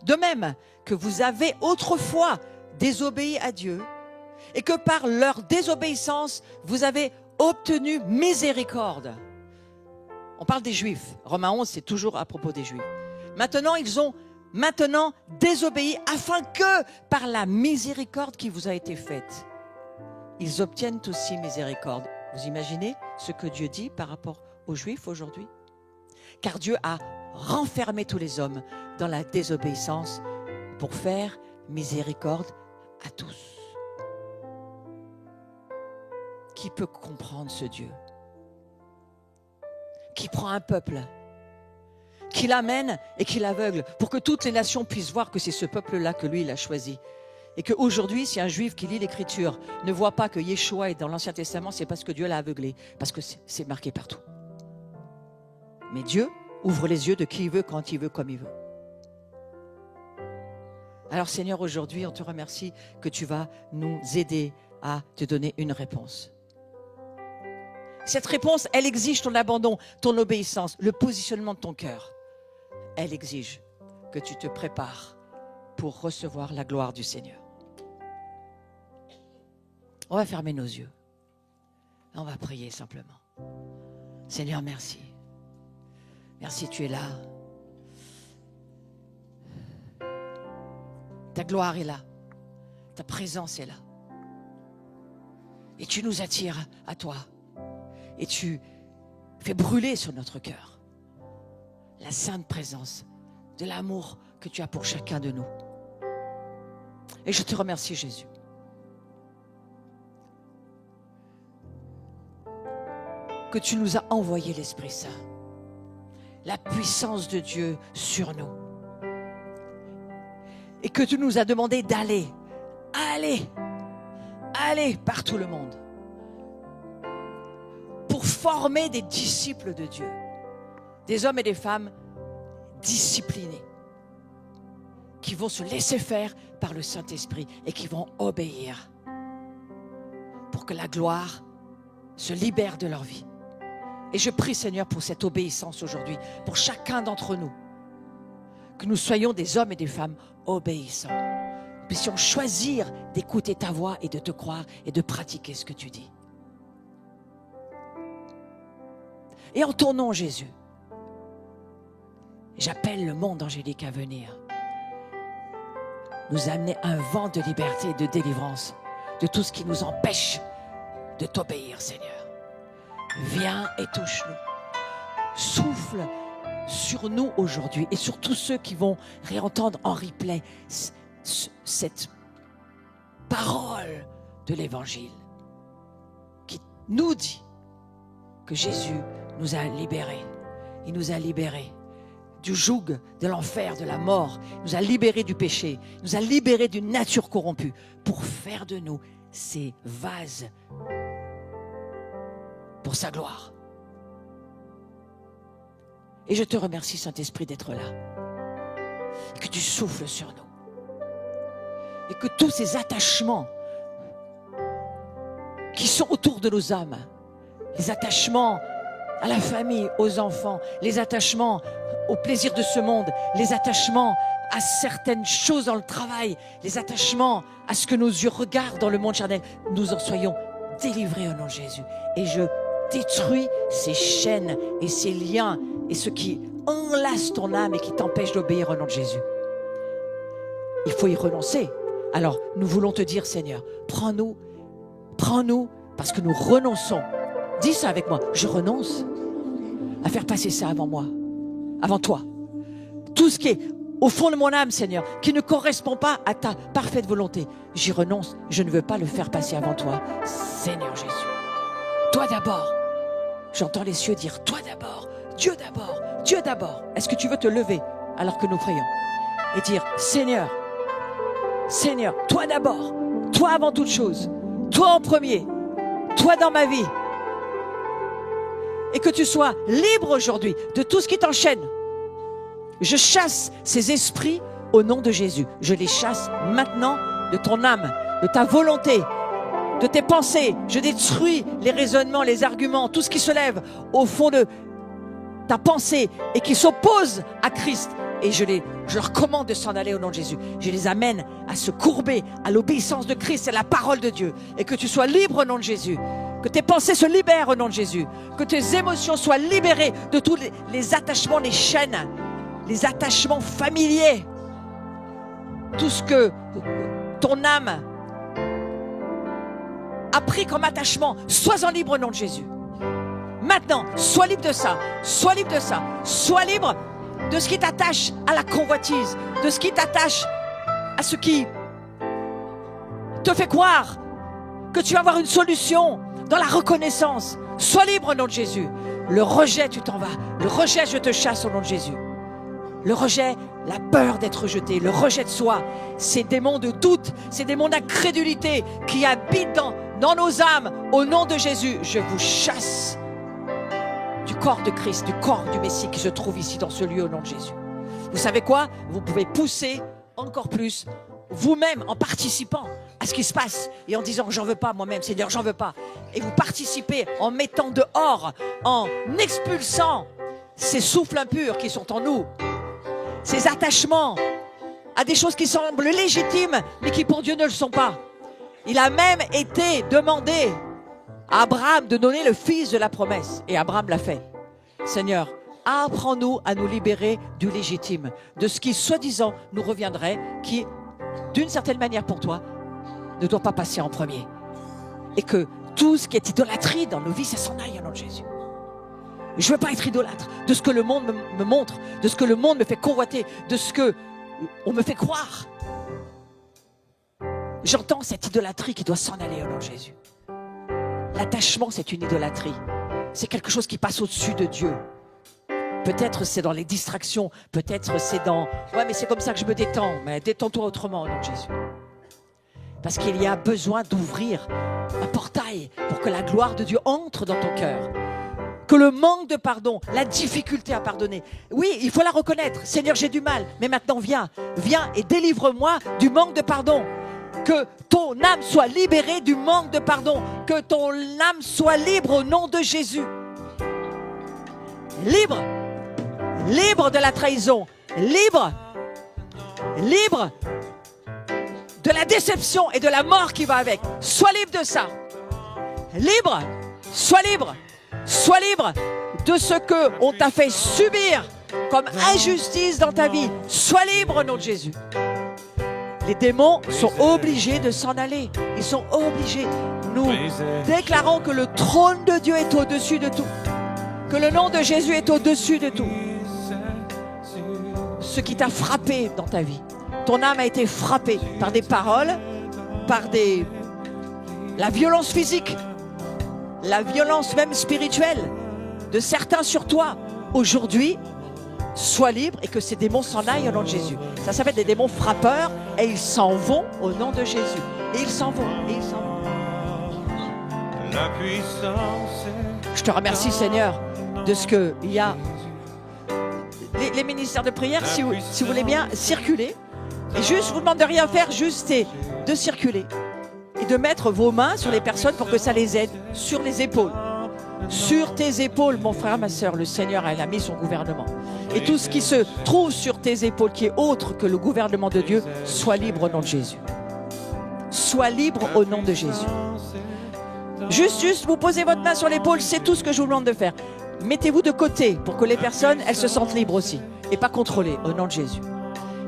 De même que vous avez autrefois désobéi à Dieu et que par leur désobéissance, vous avez obtenu miséricorde. On parle des Juifs. Romains 11, c'est toujours à propos des Juifs. Maintenant, ils ont désobéi afin que, par la miséricorde qui vous a été faite, ils obtiennent aussi miséricorde. Vous imaginez ce que Dieu dit par rapport aux Juifs aujourd'hui? Car Dieu a renfermé tous les hommes dans la désobéissance pour faire miséricorde à tous. Qui peut comprendre ce Dieu qui prend un peuple, qui l'amène et qui l'aveugle pour que toutes les nations puissent voir que c'est ce peuple-là que lui, il a choisi. Et qu'aujourd'hui, si un juif qui lit l'Écriture ne voit pas que Yeshua est dans l'Ancien Testament, c'est parce que Dieu l'a aveuglé, parce que c'est marqué partout. Mais Dieu ouvre les yeux de qui il veut, quand il veut, comme il veut. Alors Seigneur, aujourd'hui, on te remercie que tu vas nous aider à te donner une réponse. Cette réponse, elle exige ton abandon, ton obéissance, le positionnement de ton cœur. Elle exige que tu te prépares pour recevoir la gloire du Seigneur. On va fermer nos yeux. On va prier simplement. Seigneur, merci. Merci, tu es là. Ta gloire est là. Ta présence est là. Et tu nous attires à toi. et tu fais brûler sur notre cœur la sainte présence de l'amour que tu as pour chacun de nous. Et je te remercie, Jésus. Que tu nous as envoyé l'Esprit Saint, la puissance de Dieu sur nous. Et que tu nous as demandé d'aller par tout le monde pour former des disciples de Dieu, des hommes et des femmes disciplinés, qui vont se laisser faire par le Saint-Esprit et qui vont obéir pour que la gloire se libère de leur vie. Et je prie, Seigneur, pour cette obéissance aujourd'hui, pour chacun d'entre nous, que nous soyons des hommes et des femmes obéissants. Nous puissions choisir d'écouter ta voix et de te croire et de pratiquer ce que tu dis. Et en ton nom, Jésus, j'appelle le monde angélique à venir nous amener un vent de liberté et de délivrance de tout ce qui nous empêche de t'obéir, Seigneur. Viens et touche-nous. Souffle sur nous aujourd'hui et sur tous ceux qui vont réentendre en replay cette parole de l'Évangile qui nous dit que Jésus nous a libérés. Il nous a libérés du joug de l'enfer, de la mort. Il nous a libérés du péché. Il nous a libérés d'une nature corrompue pour faire de nous ces vases pour sa gloire. Et je te remercie, Saint-Esprit, d'être là. Et que tu souffles sur nous. Et que tous ces attachements qui sont autour de nos âmes, les attachements à la famille, aux enfants, les attachements au plaisir de ce monde, les attachements à certaines choses dans le travail, les attachements à ce que nos yeux regardent dans le monde charnel, nous en soyons délivrés au nom de Jésus. Et je détruis ces chaînes et ces liens et ce qui enlace ton âme et qui t'empêche d'obéir au nom de Jésus. Il faut y renoncer. Alors, nous voulons te dire, Seigneur, prends-nous, parce que nous renonçons. Dis ça avec moi, je renonce à faire passer ça avant moi, avant toi. Tout ce qui est au fond de mon âme, Seigneur, qui ne correspond pas à ta parfaite volonté, j'y renonce. Je ne veux pas le faire passer avant toi, Seigneur Jésus. Toi d'abord. J'entends les cieux dire, toi d'abord, Dieu d'abord, Dieu d'abord. Est-ce que tu veux te lever alors que nous prions et dire, Seigneur, Seigneur, toi d'abord, toi avant toute chose, toi en premier, toi dans ma vie. Et que tu sois libre aujourd'hui de tout ce qui t'enchaîne. Je chasse ces esprits au nom de Jésus. Je les chasse maintenant de ton âme, de ta volonté, de tes pensées. Je détruis les raisonnements, les arguments, tout ce qui se lève au fond de ta pensée et qui s'oppose à Christ. Et je leur commande de s'en aller au nom de Jésus. Je les amène à se courber à l'obéissance de Christ et à la parole de Dieu. Et que tu sois libre au nom de Jésus. Que tes pensées se libèrent au nom de Jésus. Que tes émotions soient libérées de tous les attachements, les chaînes, les attachements familiers. Tout ce que ton âme a pris comme attachement, sois-en libre au nom de Jésus. Maintenant, sois libre de ça. Sois libre de ça. Sois libre de ce qui t'attache à la convoitise, de ce qui t'attache à ce qui te fait croire que tu vas avoir une solution dans la reconnaissance. Sois libre au nom de Jésus. Le rejet, tu t'en vas. Le rejet, je te chasse au nom de Jésus. Le rejet, la peur d'être rejeté, le rejet de soi, ces démons de doute, ces démons d'incrédulité qui habitent dans nos âmes, au nom de Jésus, je vous chasse du corps de Christ, du corps du Messie qui se trouve ici dans ce lieu au nom de Jésus. Vous savez quoi? Vous pouvez pousser encore plus vous-même en participant à ce qui se passe et en disant j'en veux pas moi-même, Seigneur, j'en veux pas. Et vous participez en mettant dehors, en expulsant ces souffles impurs qui sont en nous, ces attachements à des choses qui semblent légitimes mais qui pour Dieu ne le sont pas. Il a même été demandé à Abraham de donner le fils de la promesse et Abraham l'a fait. Seigneur, apprends-nous à nous libérer du légitime, de ce qui soi-disant nous reviendrait, qui d'une certaine manière pour toi ne doit pas passer en premier. Et que tout ce qui est idolâtrie dans nos vies, ça s'en aille au nom de Jésus. Je ne veux pas être idolâtre de ce que le monde me montre, de ce que le monde me fait convoiter, de ce que on me fait croire. J'entends cette idolâtrie qui doit s'en aller au nom de Jésus. L'attachement, c'est une idolâtrie. C'est quelque chose qui passe au-dessus de Dieu. Peut-être c'est dans les distractions, peut-être c'est dans... Ouais, mais c'est comme ça que je me détends. Mais détends-toi autrement au nom de Jésus. Parce qu'il y a besoin d'ouvrir un portail pour que la gloire de Dieu entre dans ton cœur. Que le manque de pardon, la difficulté à pardonner. Oui, il faut la reconnaître. Seigneur, j'ai du mal. Mais maintenant, viens et délivre-moi du manque de pardon. Que ton âme soit libérée du manque de pardon. Que ton âme soit libre au nom de Jésus. Libre. Libre de la trahison. Libre. Libre de la déception et de la mort qui va avec. Sois libre de ça. Libre. Sois libre. Sois libre de ce qu'on t'a fait subir comme injustice dans ta vie. Sois libre au nom de Jésus. Les démons sont obligés de s'en aller. Ils sont obligés. Nous déclarons que le trône de Dieu est au-dessus de tout. Que le nom de Jésus est au-dessus de tout. Ce qui t'a frappé dans ta vie. Ton âme a été frappée par des paroles, par la violence physique, la violence même spirituelle de certains sur toi. Aujourd'hui, sois libre et que ces démons s'en aillent au nom de Jésus. Ça s'appelle des démons frappeurs et ils s'en vont au nom de Jésus. Et ils s'en vont, et ils s'en vont. Je te remercie, Seigneur, de ce qu'il y a. Les ministères de prière, si vous voulez bien, circuler. Et juste, je vous demande de rien faire, juste de circuler. Et de mettre vos mains sur les personnes pour que ça les aide, sur les épaules. Sur tes épaules, mon frère, ma soeur, le Seigneur a mis son gouvernement. Et tout ce qui se trouve sur tes épaules, qui est autre que le gouvernement de Dieu, sois libre au nom de Jésus. Sois libre au nom de Jésus. Juste, vous posez votre main sur l'épaule, c'est tout ce que je vous demande de faire. Mettez-vous de côté pour que les personnes, elles se sentent libres aussi. Et pas contrôlées, au nom de Jésus.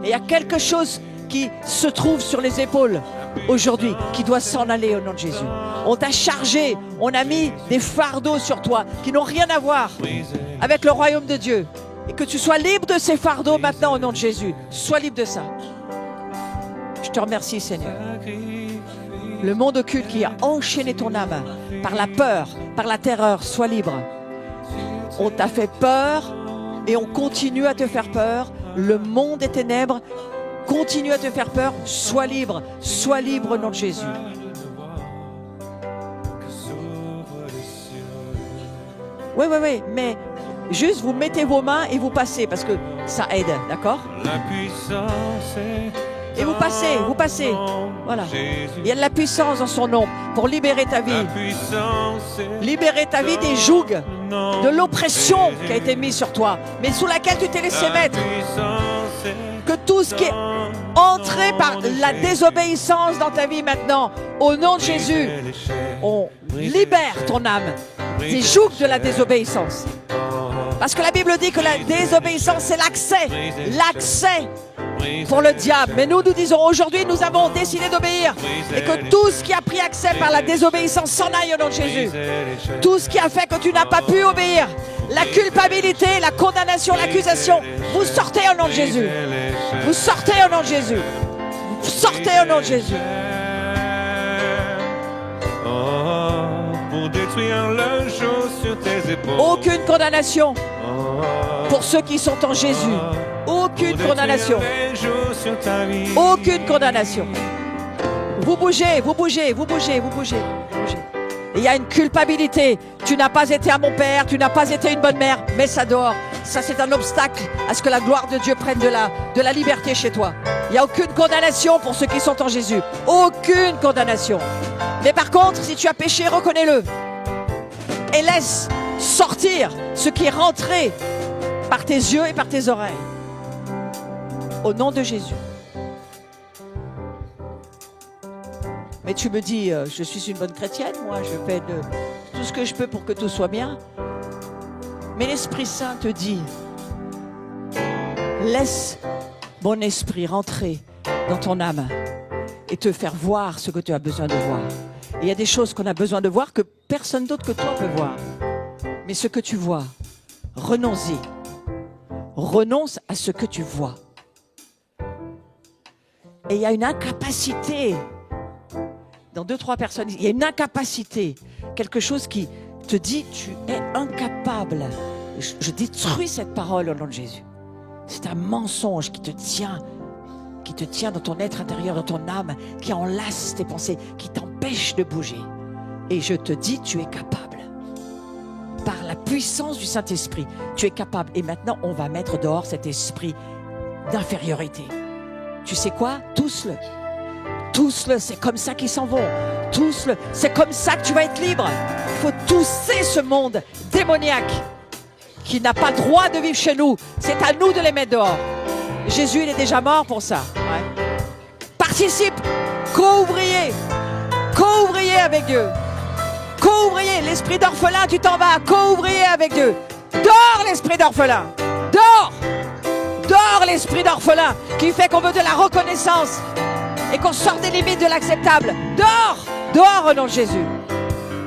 Et il y a quelque chose qui se trouve sur les épaules aujourd'hui, qui doit s'en aller au nom de Jésus. On t'a chargé, on a mis des fardeaux sur toi qui n'ont rien à voir avec le royaume de Dieu. Et que tu sois libre de ces fardeaux maintenant au nom de Jésus. Sois libre de ça. Je te remercie, Seigneur. Le monde occulte qui a enchaîné ton âme par la peur, par la terreur, sois libre. On t'a fait peur et on continue à te faire peur. Le monde des ténèbres continue à te faire peur. Sois libre au nom de Jésus. Oui, mais juste vous mettez vos mains et vous passez parce que ça aide, d'accord? Et vous passez. Voilà. Il y a de la puissance dans son nom pour libérer ta vie. Libérer ta vie des jougs, de l'oppression qui a été mise sur toi, mais sous laquelle tu t'es laissé mettre. Que tout ce qui est entré par la désobéissance dans ta vie maintenant, au nom de Jésus, on libère ton âme des jougs de la désobéissance. Parce que la Bible dit que la désobéissance, c'est l'accès pour le diable. Mais nous disons aujourd'hui, nous avons décidé d'obéir et que tout ce qui a pris accès par la désobéissance s'en aille au nom de Jésus. Tout ce qui a fait que tu n'as pas pu obéir, la culpabilité, la condamnation, l'accusation, vous sortez au nom de Jésus. Vous sortez au nom de Jésus. Vous sortez au nom de Jésus. Pour détruire le joug sur tes épaules. Aucune condamnation pour ceux qui sont en Jésus. Aucune condamnation. Aucune condamnation. Vous bougez. Il y a une culpabilité. Tu n'as pas été un bon père, tu n'as pas été une bonne mère. Mets ça dehors. Ça, c'est un obstacle à ce que la gloire de Dieu prenne de la liberté chez toi. Il n'y a aucune condamnation pour ceux qui sont en Jésus. Aucune condamnation. Mais par contre, si tu as péché, reconnais-le. Et laisse sortir ce qui est rentré par tes yeux et par tes oreilles. Au nom de Jésus. Mais tu me dis, je suis une bonne chrétienne, moi, je fais tout ce que je peux pour que tout soit bien. Mais l'Esprit Saint te dit, laisse mon esprit rentrer dans ton âme et te faire voir ce que tu as besoin de voir. Il y a des choses qu'on a besoin de voir que personne d'autre que toi peut voir. Mais ce que tu vois, renonce-y. Renonce à ce que tu vois. Et il y a une incapacité. Dans 2-3 personnes, il y a une incapacité. Quelque chose qui te dit, tu es incapable. Je détruis cette parole au nom de Jésus. C'est un mensonge qui te tient dans ton être intérieur, dans ton âme, qui enlace tes pensées, qui t'empêche de bouger. Et je te dis, tu es capable. Par la puissance du Saint-Esprit, tu es capable. Et maintenant, on va mettre dehors cet esprit d'infériorité. Tu sais quoi? Tous-le. Tous-le, c'est comme ça qu'ils s'en vont. Tous-le, c'est comme ça que tu vas être libre. Il faut tousser ce monde démoniaque qui n'a pas droit de vivre chez nous. C'est à nous de les mettre dehors. Jésus, il est déjà mort pour ça. Ouais. Participe, co-ouvrier avec Dieu. Co-ouvrier, l'esprit d'orphelin, tu t'en vas, co-ouvrier avec Dieu. Dors l'esprit d'orphelin. Dors l'esprit d'orphelin qui fait qu'on veut de la reconnaissance et qu'on sort des limites de l'acceptable. Dors au nom de Jésus.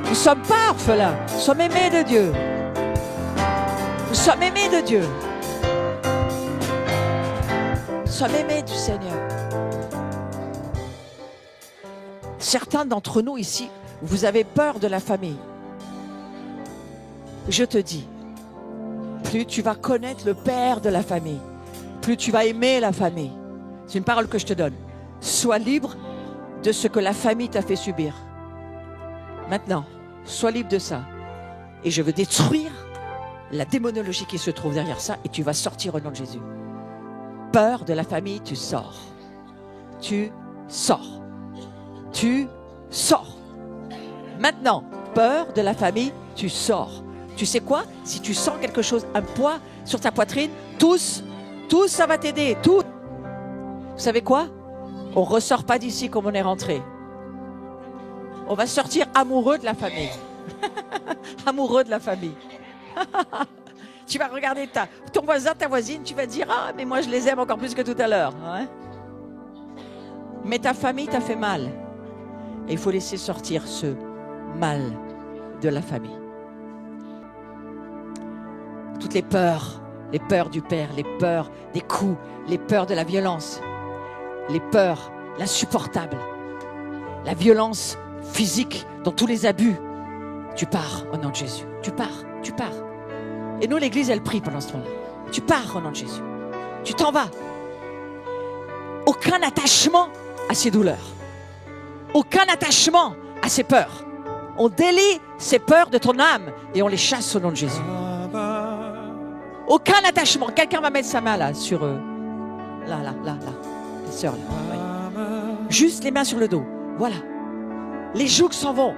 Nous ne sommes pas orphelins, nous sommes aimés de Dieu. Nous sommes aimés de Dieu. Nous sommes aimés du Seigneur. Certains d'entre nous ici, vous avez peur de la famille. Je te dis, plus tu vas connaître le père de la famille, plus tu vas aimer la famille. C'est une parole que je te donne. Sois libre de ce que la famille t'a fait subir. Maintenant, sois libre de ça. Et je veux détruire la démonologie qui se trouve derrière ça et tu vas sortir au nom de Jésus. Peur de la famille, tu sors. Tu sors. Tu sors. Maintenant, peur de la famille, tu sors. Tu sais quoi? Si tu sens quelque chose, un poids sur ta poitrine, tous, ça va t'aider. Tout. Vous savez quoi? On ne ressort pas d'ici comme on est rentré. On va sortir amoureux de la famille. Amoureux de la famille. Tu vas regarder ton voisin, ta voisine, tu vas dire « Ah, mais moi je les aime encore plus que tout à l'heure. Hein » Mais ta famille t'a fait mal. Et il faut laisser sortir ce mal de la famille. Toutes les peurs du père, les peurs des coups, les peurs de la violence, les peurs, l'insupportable, la violence physique dans tous les abus. Tu pars au nom de Jésus. Tu pars. Et nous, l'Église, elle prie pendant ce temps-là. Tu pars au nom de Jésus. Tu t'en vas. Aucun attachement à ces douleurs. Aucun attachement à ces peurs. On délie ces peurs de ton âme et on les chasse au nom de Jésus. Aucun attachement. Quelqu'un va mettre sa main là, sur eux. Là. Les sœurs là. Oui. Juste les mains sur le dos. Voilà. Les jougs s'en vont.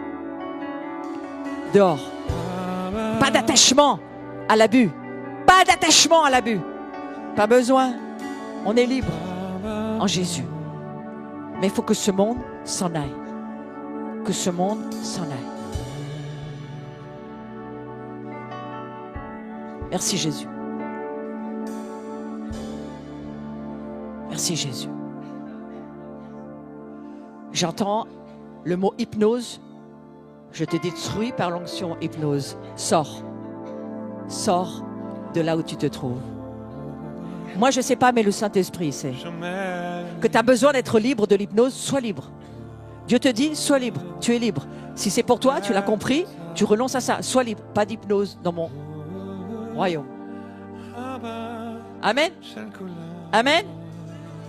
Dehors. Pas d'attachement à l'abus. Pas d'attachement à l'abus. Pas besoin. On est libre en Jésus. Mais il faut que ce monde s'en aille. Que ce monde s'en aille. Merci Jésus. Merci Jésus. J'entends le mot hypnose. Je te détruis par l'onction hypnose. Sors. Sors de là où tu te trouves. Moi, je ne sais pas, mais le Saint-Esprit sait. Que tu as besoin d'être libre de l'hypnose, sois libre. Dieu te dit, sois libre. Tu es libre. Si c'est pour toi, tu l'as compris, tu renonces à ça. Sois libre. Pas d'hypnose dans mon royaume. Amen. Amen.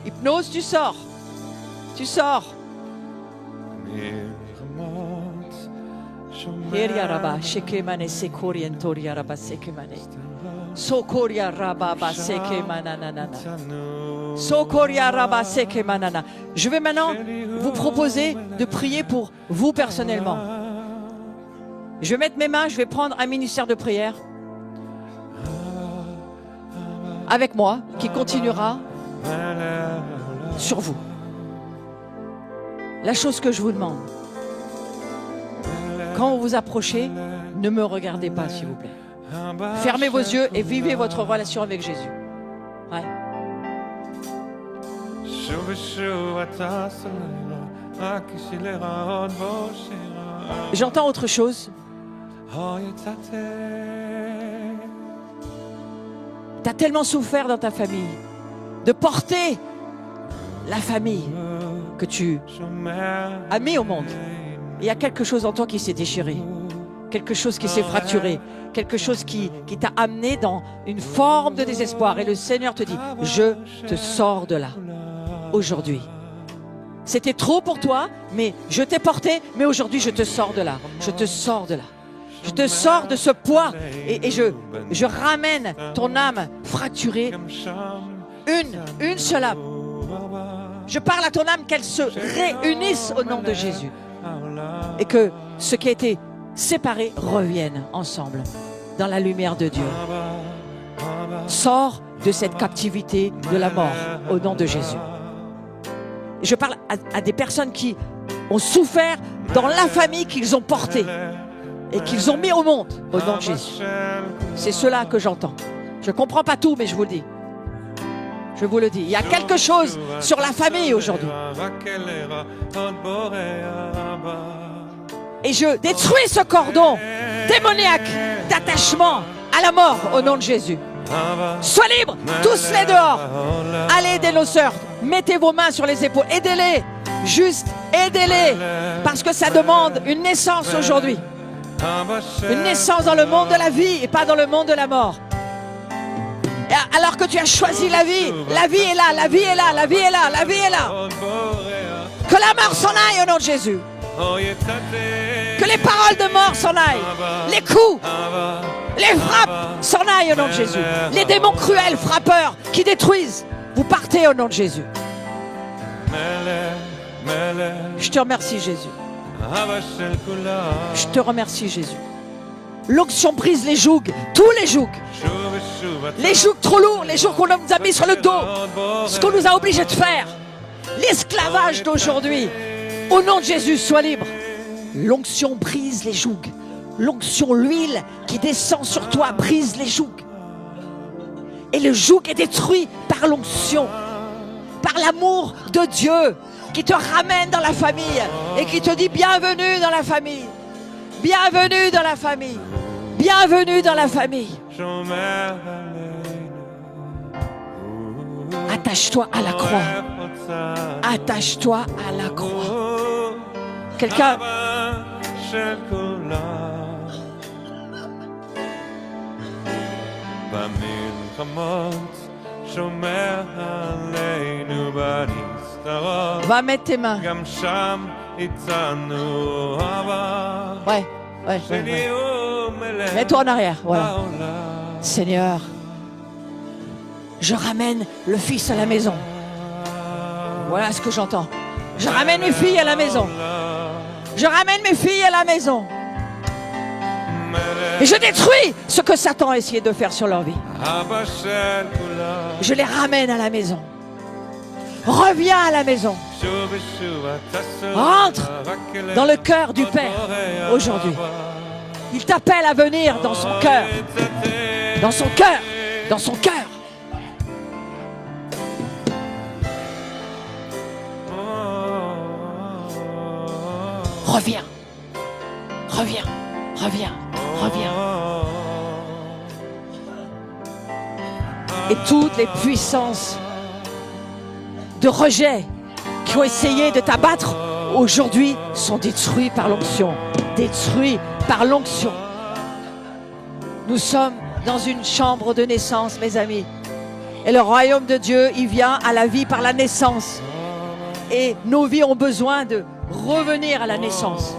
Hypnose, tu sors. Tu sors. Je vais maintenant vous proposer de prier pour vous personnellement. Je vais mettre mes mains, je vais prendre un ministère de prière avec moi qui continuera sur vous. La chose que je vous demande, quand vous vous approchez, ne me regardez pas, s'il vous plaît. Fermez vos yeux et vivez votre relation avec Jésus. Ouais. J'entends autre chose. Tu as tellement souffert dans ta famille de porter la famille que tu as mis au monde. Il y a quelque chose en toi qui s'est déchiré, quelque chose qui s'est fracturé, quelque chose qui t'a amené dans une forme de désespoir. Et le Seigneur te dit, je te sors de là, aujourd'hui. C'était trop pour toi, mais je t'ai porté, mais aujourd'hui je te sors de là. Je te sors de là. Je te sors de ce poids et je ramène ton âme fracturée, une seule âme. Je parle à ton âme qu'elle se réunisse au nom de Jésus et que ce qui a été séparé revienne ensemble dans la lumière de Dieu. Sors de cette captivité de la mort au nom de Jésus. Je parle à des personnes qui ont souffert dans la famille qu'ils ont portée et qu'ils ont mis au monde au nom de Jésus. C'est cela que j'entends. Je ne comprends pas tout, mais je vous le dis. Je vous le dis. Il y a quelque chose sur la famille aujourd'hui. Et je détruis ce cordon démoniaque d'attachement à la mort au nom de Jésus. Sois libre, tous les dehors. Allez aider nos sœurs. Mettez vos mains sur les épaules. Aidez-les. Juste aidez-les. Parce que ça demande une naissance aujourd'hui. Une naissance dans le monde de la vie et pas dans le monde de la mort. Et alors que tu as choisi la vie est là, la vie est là, la vie est là, la vie est là. Que la mort s'en aille au nom de Jésus. Que les paroles de mort s'en aillent. Les coups, les frappes s'en aillent au nom de Jésus. Les démons cruels, frappeurs, qui détruisent, vous partez au nom de Jésus. Je te remercie, Jésus. Je te remercie, Jésus. L'onction brise les jougs, tous les jougs. Les jougs trop lourds, les jougs qu'on nous a mis sur le dos, ce qu'on nous a obligés de faire. L'esclavage d'aujourd'hui. Au nom de Jésus, sois libre. L'onction brise les jougs. L'onction, l'huile qui descend sur toi, brise les jougs. Et le joug est détruit par l'onction, par l'amour de Dieu qui te ramène dans la famille et qui te dit bienvenue dans la famille. Bienvenue dans la famille. Bienvenue dans la famille. Attache-toi à la croix. Attache-toi à la croix. Quelqu'un. Va mettre tes mains. Ouais. Mets-toi en arrière. Voilà. Seigneur, je ramène le fils à la maison. Voilà ce que j'entends. Je ramène mes filles à la maison. Je ramène mes filles à la maison. Et je détruis ce que Satan a essayé de faire sur leur vie. Je les ramène à la maison. Reviens à la maison. Rentre dans le cœur du Père aujourd'hui. Il t'appelle à venir dans son cœur. Dans son cœur. Dans son cœur. Reviens. Reviens. Reviens. Reviens. Et toutes les puissances de rejet qui ont essayé de t'abattre aujourd'hui sont détruits par l'onction. Détruits par l'onction. Nous sommes dans une chambre de naissance, mes amis. Et le royaume de Dieu, il vient à la vie par la naissance. Et nos vies ont besoin de revenir à la naissance.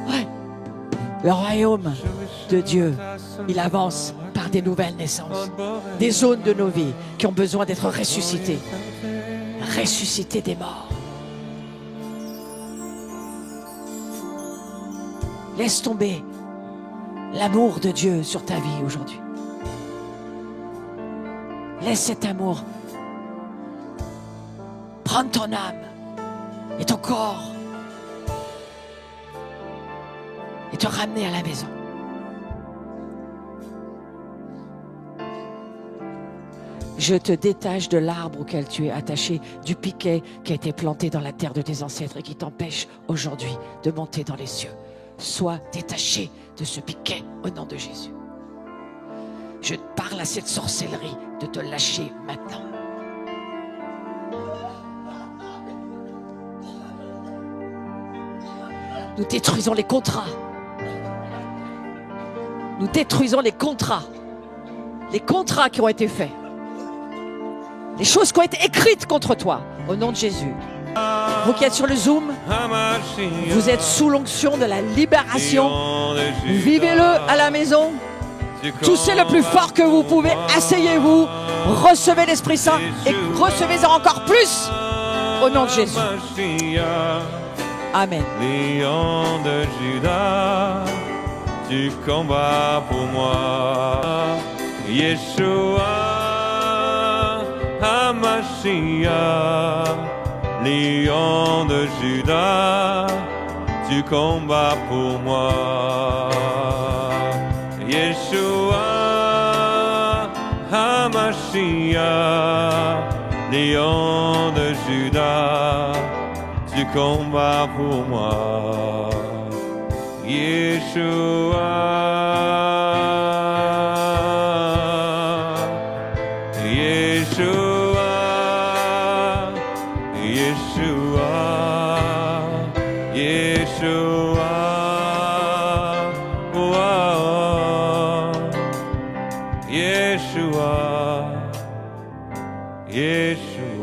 Ouais. Le royaume de Dieu, il avance par des nouvelles naissances. Des zones de nos vies qui ont besoin d'être ressuscitées. Ressuscitées des morts. Laisse tomber l'amour de Dieu sur ta vie aujourd'hui. Laisse cet amour prendre ton âme et ton corps et te ramener à la maison. Je te détache de l'arbre auquel tu es attaché, du piquet qui a été planté dans la terre de tes ancêtres et qui t'empêche aujourd'hui de monter dans les cieux. Sois détaché de ce piquet au nom de Jésus. Je parle à cette sorcellerie de te lâcher maintenant. Nous détruisons les contrats. Nous détruisons les contrats. Les contrats qui ont été faits. Les choses qui ont été écrites contre toi, au nom de Jésus. Vous qui êtes sur le Zoom, vous êtes sous l'onction de la libération. Vivez-le à la maison. Toussez le plus fort que vous pouvez. Asseyez-vous. Recevez l'Esprit Saint et recevez-en encore plus au nom de Jésus. Amen. Lion de Juda, tu combats pour moi. Yeshua, Hamashiach, Lion de Juda, tu combats pour moi. Yeshua, Hamashiach, Lion de Juda, tu combats pour moi. Yeshua, Yeshua, Yeshua, Yeshua, oh, Yeshua, Yeshua.